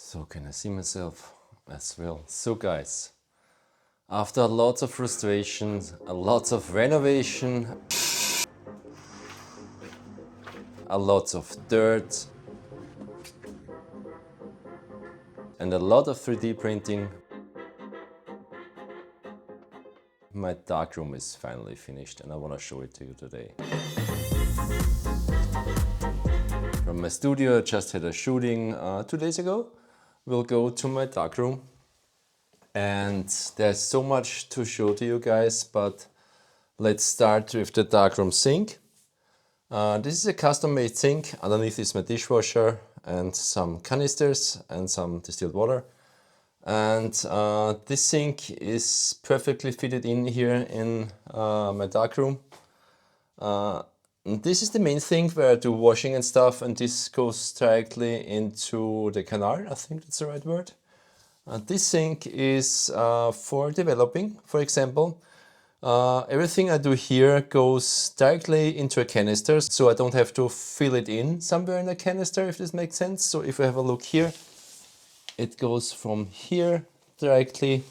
So can I see myself as well? So guys, after lots of frustrations, lots of renovation, a lot of dirt, and a lot of 3D printing, my darkroom is finally finished and I want to show it to you today. From my studio, I just had a shooting 2 days ago. We'll go to my darkroom and there's so much to show to you guys, but let's start with the darkroom sink. This is a custom-made sink. Underneath is my dishwasher and some canisters and some distilled water. And this sink is perfectly fitted in here in my darkroom. This is the main thing where I do washing and stuff, and this goes directly into the canal, I think that's the right word. This sink is for developing, for example. Everything I do here goes directly into a canister, so I don't have to fill it in somewhere in a canister, if this makes sense. So if we have a look here, it goes from here directly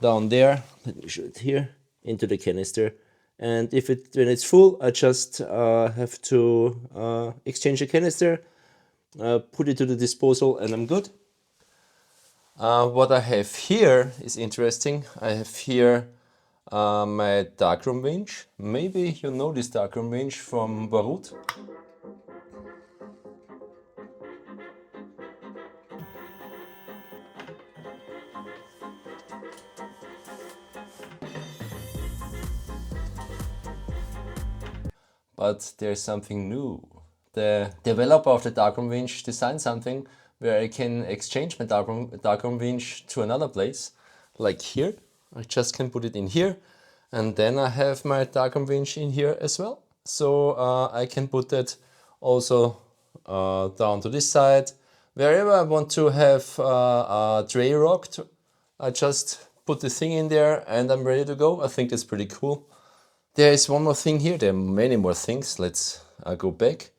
down there. Let me show it here, into the canister. And when it's full, I just have to exchange the canister, put it to the disposal, and I'm good. What I have here is interesting. I have here my Darkroom Winch. Maybe you know this Darkroom Winch from Beirut. But there's something new. The developer of the Darkroom Winch designed something where I can exchange my Darkroom Winch to another place, like here. I just can put it in here, and then I have my Darkroom Winch in here as well. So I can put that also down to this side. Wherever I want to have a tray rocked, I just put the thing in there and I'm ready to go. I think that's pretty cool. There is one more thing here. There are many more things. Let's go back.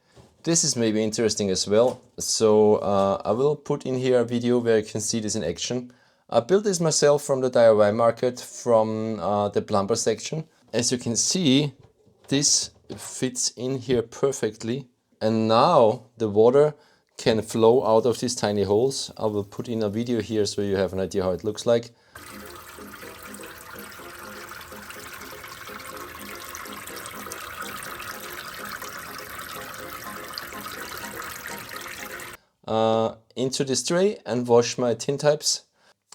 This is maybe interesting as well. So I will put in here a video where you can see this in action. I built this myself from the DIY market, from the plumber section. As you can see, this fits in here perfectly. And now the water can flow out of these tiny holes. I will put in a video here so you have an idea how it looks like. Into this tray and wash my tin types.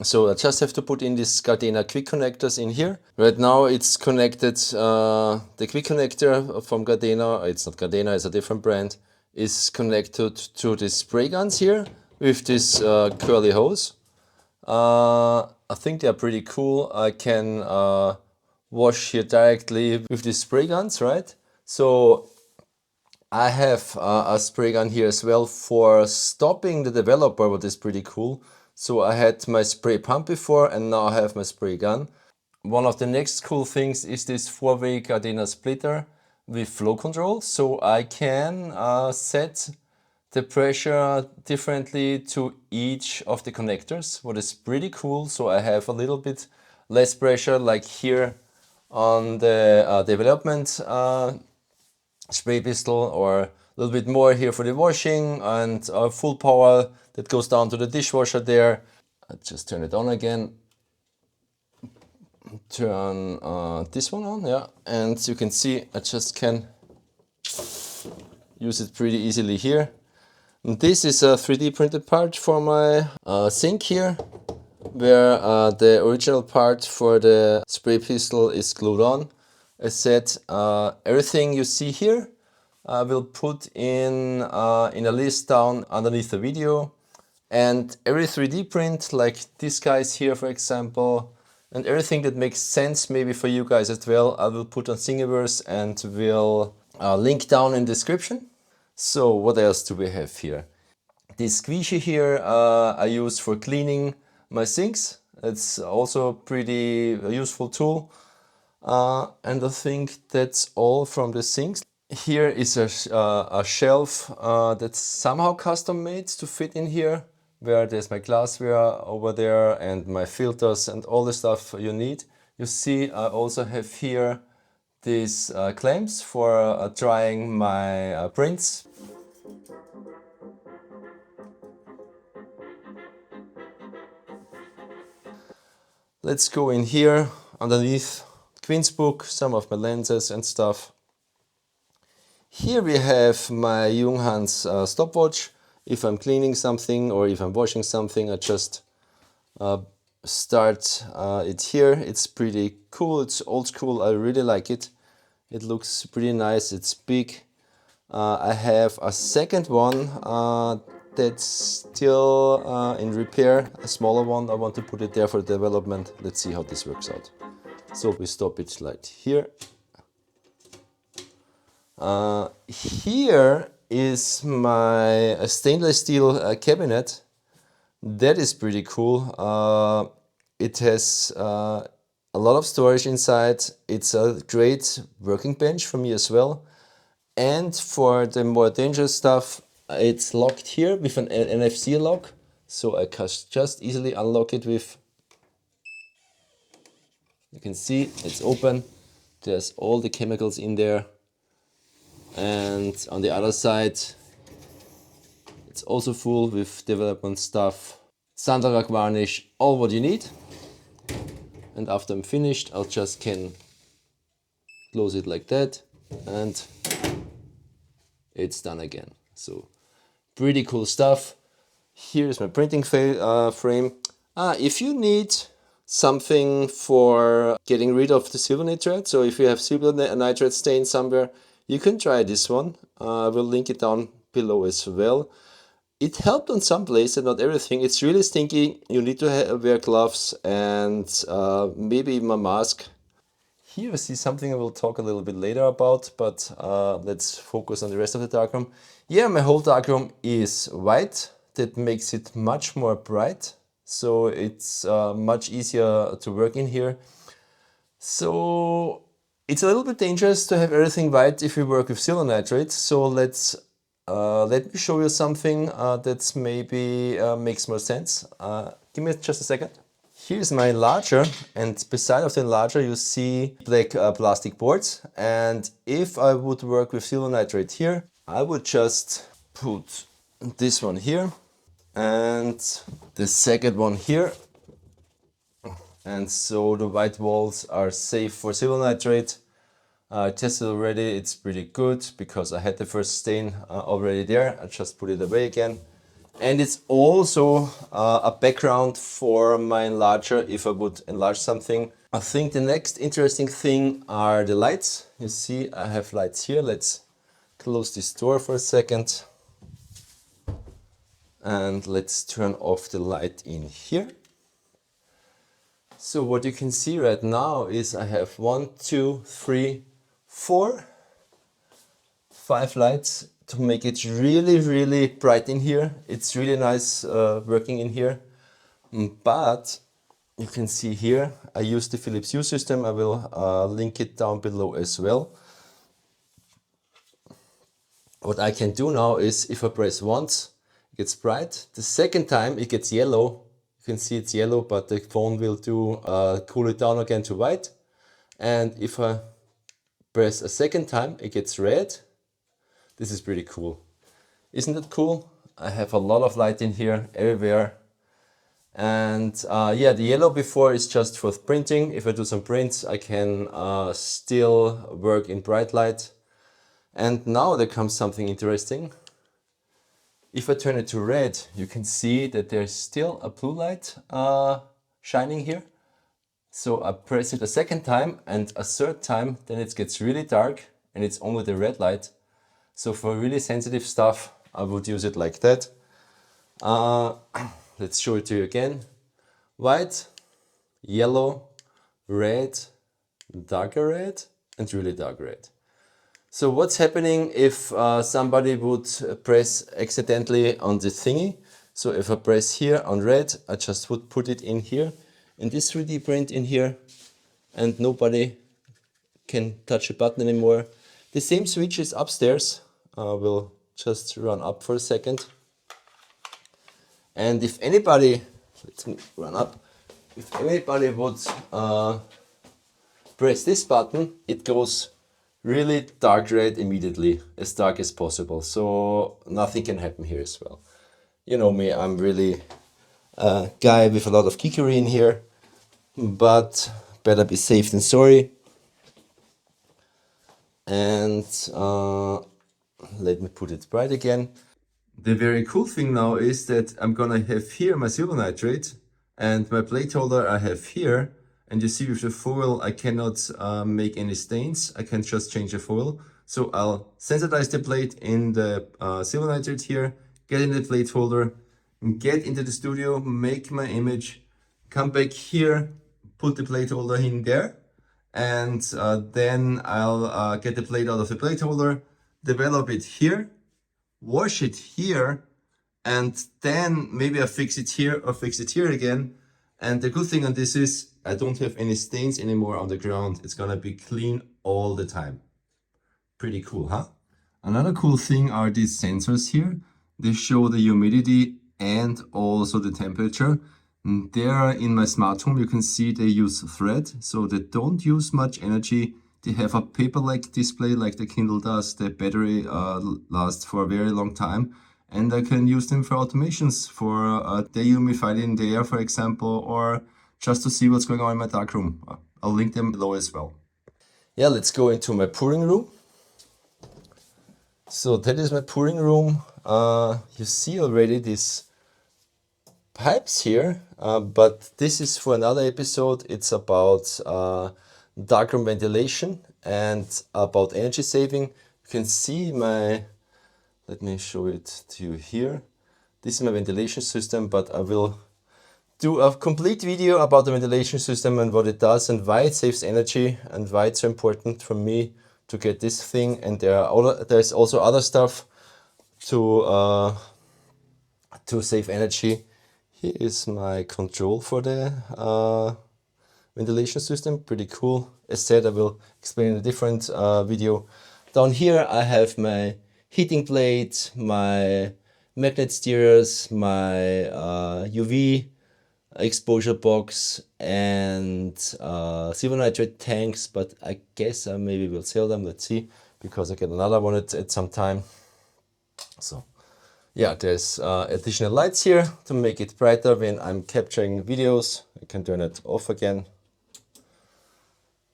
So I just have to put in these Gardena quick connectors in here. Right now it's connected, the quick connector from Gardena, it's not Gardena, it's a different brand, is connected to the spray guns here with this curly hose. I think they're pretty cool. I can wash here directly with these spray guns, right? So I have a spray gun here as well for stopping the developer, what is pretty cool. So I had my spray pump before and now I have my spray gun. One of the next cool things is this 4-way Gardena splitter with flow control. So I can set the pressure differently to each of the connectors, what is pretty cool. So I have a little bit less pressure, like here on the development spray pistol, or a little bit more here for the washing, and full power that goes down to the dishwasher there. I just turn it on again, turn this one on, yeah, and you can see I just can use it pretty easily here. And this is a 3D printed part for my sink here, where the original part for the spray pistol is glued on. As said, everything you see here I will put in a list down underneath the video, and every 3D print, like these guys here for example, and everything that makes sense maybe for you guys as well, I will put on Thingiverse and will link down in the description. So what else do we have here? This squeegee here I use for cleaning my sinks. It's also a pretty useful tool. And I think that's all from the sinks. Here is a shelf that's somehow custom made to fit in here. where there's my glassware over there and my filters and all the stuff you need. You see I also have here these clamps for drying my prints. Let's go in here underneath Quinn's book, some of my lenses and stuff. Here we have my Junghans stopwatch. If I'm cleaning something or if I'm washing something, I just start it here. It's pretty cool, it's old school, I really like it. It looks pretty nice, it's big. I have a second one that's still in repair, a smaller one. I want to put it there for development. Let's see how this works out. So we stop it right here. Here is my stainless steel cabinet. That is pretty cool. It has a lot of storage inside. It's a great working bench for me as well. And for the more dangerous stuff, it's locked here with an NFC lock. So I can just easily unlock it with, you can see it's open. There's all the chemicals in there. And on the other side, it's also full with development stuff, Sandarak varnish, all what you need. And after I'm finished, I'll just can close it like that and it's done again. So pretty cool stuff. Here's my printing frame. If you need something for getting rid of the silver nitrate, so if you have silver nitrate stain somewhere, you can try this one. I will link it down below as well. It helped on some places, not everything. It's really stinky. You need to wear gloves and maybe even a mask. Here we see something I will talk a little bit later about, but let's focus on the rest of the darkroom. Yeah, my whole darkroom is white. That makes it much more bright. So it's much easier to work in here. So it's a little bit dangerous to have everything white if you work with silver nitrate. So let me show you something that maybe makes more sense. Give me just a second. Here's my enlarger, and beside of the enlarger you see black plastic boards. And if I would work with silver nitrate here, I would just put this one here and the second one here. And so the white walls are safe for silver nitrate. I tested already, it's pretty good because I had the first stain already there. I just put it away again. And it's also a background for my enlarger if I would enlarge something. I think the next interesting thing are the lights. You see I have lights here. Let's close this door for a second. And let's turn off the light in here. So what you can see right now is I have 1, 2, 3, 4, 5 lights to make it really bright in here. It's really nice working in here. But you can see here I use the Philips Hue system. I will link it down below as well. What I can do now is if I press once, it gets bright. The second time it gets yellow. You can see it's yellow, but the phone will do cool it down again to white. And if I press a second time, it gets red. This is pretty cool. Isn't it cool? I have a lot of light in here, everywhere. And yeah, the yellow before is just for printing. If I do some prints, I can still work in bright light. And now there comes something interesting. If I turn it to red, you can see that there's still a blue light shining here. So I press it a second time and a third time, then it gets really dark and it's only the red light. So for really sensitive stuff, I would use it like that. Let's show it to you again. White, yellow, red, darker red, and really dark red. So what's happening if somebody would press accidentally on the thingy? So if I press here on red, I just would put it in here, in this 3D print in here, and nobody can touch a button anymore. The same switch is upstairs. We'll just run up for a second. And if anybody, let me run up, if anybody would press this button, it goes really dark red immediately, as dark as possible. So nothing can happen here as well. You know me, I'm really a guy with a lot of geekery in here, but better be safe than sorry. And let me put it bright again. The very cool thing now is that I'm gonna have here my silver nitrate and my plate holder I have here. And you see with the foil I cannot make any stains. I can just change the foil. So I'll sensitize the plate in the silver nitrate here, get in the plate holder, get into the studio, make my image, come back here, put the plate holder in there, and then I'll get the plate out of the plate holder, develop it here, wash it here, and then maybe I fix it here or fix it here again. And the good thing on this is I don't have any stains anymore on the ground. It's gonna be clean all the time. Pretty cool, huh? Another cool thing are these sensors here. They show the humidity and also the temperature. And there in my smart home, you can see they use thread, so they don't use much energy. They have a paper-like display like the Kindle does. The battery lasts for a very long time. And I can use them for automations, for dehumidified in the air, for example, or just to see what's going on in my darkroom. I'll link them below as well. Yeah, let's go into my pouring room. So that is my pouring room. You see already these pipes here, but this is for another episode. It's about darkroom ventilation and about energy saving. You can see my, let me show it to you here. This is my ventilation system, but I will do a complete video about the ventilation system and what it does and why it saves energy and why it's so important for me to get this thing. And there's also other stuff to save energy. Here is my control for the ventilation system, pretty cool. As said, I will explain in a different video. Down here I have my heating plate, my magnet steerers, my UV exposure box, and silver nitrate tanks, but I guess I maybe will sell them, let's see, because I get another one at some time. So yeah, there's additional lights here to make it brighter when I'm capturing videos. I can turn it off again.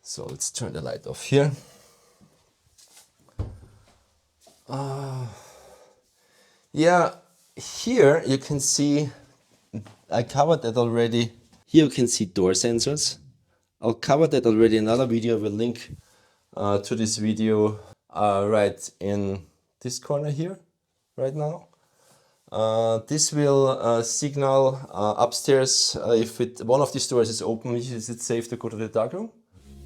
So let's turn the light off here. Yeah, here you can see, I covered that already. Here you can see door sensors. I'll cover that already in another video. I will link to this video right in this corner here, right now. This will signal upstairs if one of these doors is open, is it safe to go to the darkroom?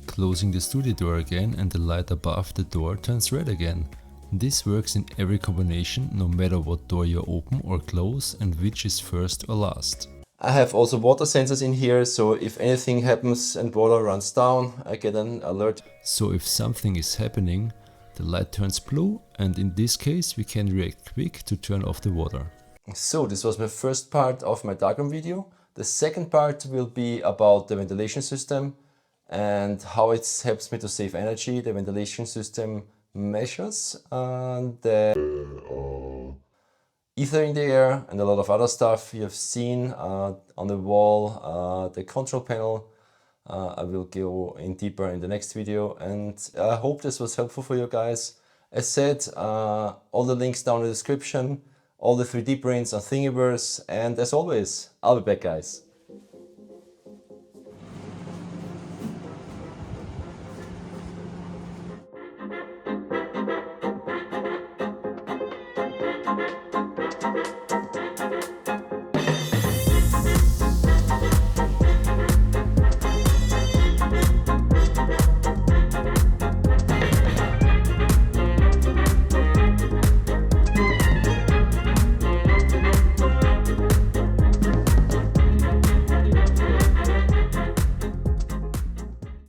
Closing the studio door again and the light above the door turns red again. This works in every combination, no matter what door you open or close and which is first or last. I have also water sensors in here, so if anything happens and water runs down, I get an alert. So if something is happening, the light turns blue, and in this case we can react quick to turn off the water. So this was my first part of my darkroom video. The second part will be about the ventilation system and how it helps me to save energy. The ventilation system measures the ether in the air and a lot of other stuff you have seen on the wall, the control panel. I will go in deeper in the next video, and I hope this was helpful for you guys. As said, all the links down in the description, all the 3D prints on Thingiverse, and as always, I'll be back, guys.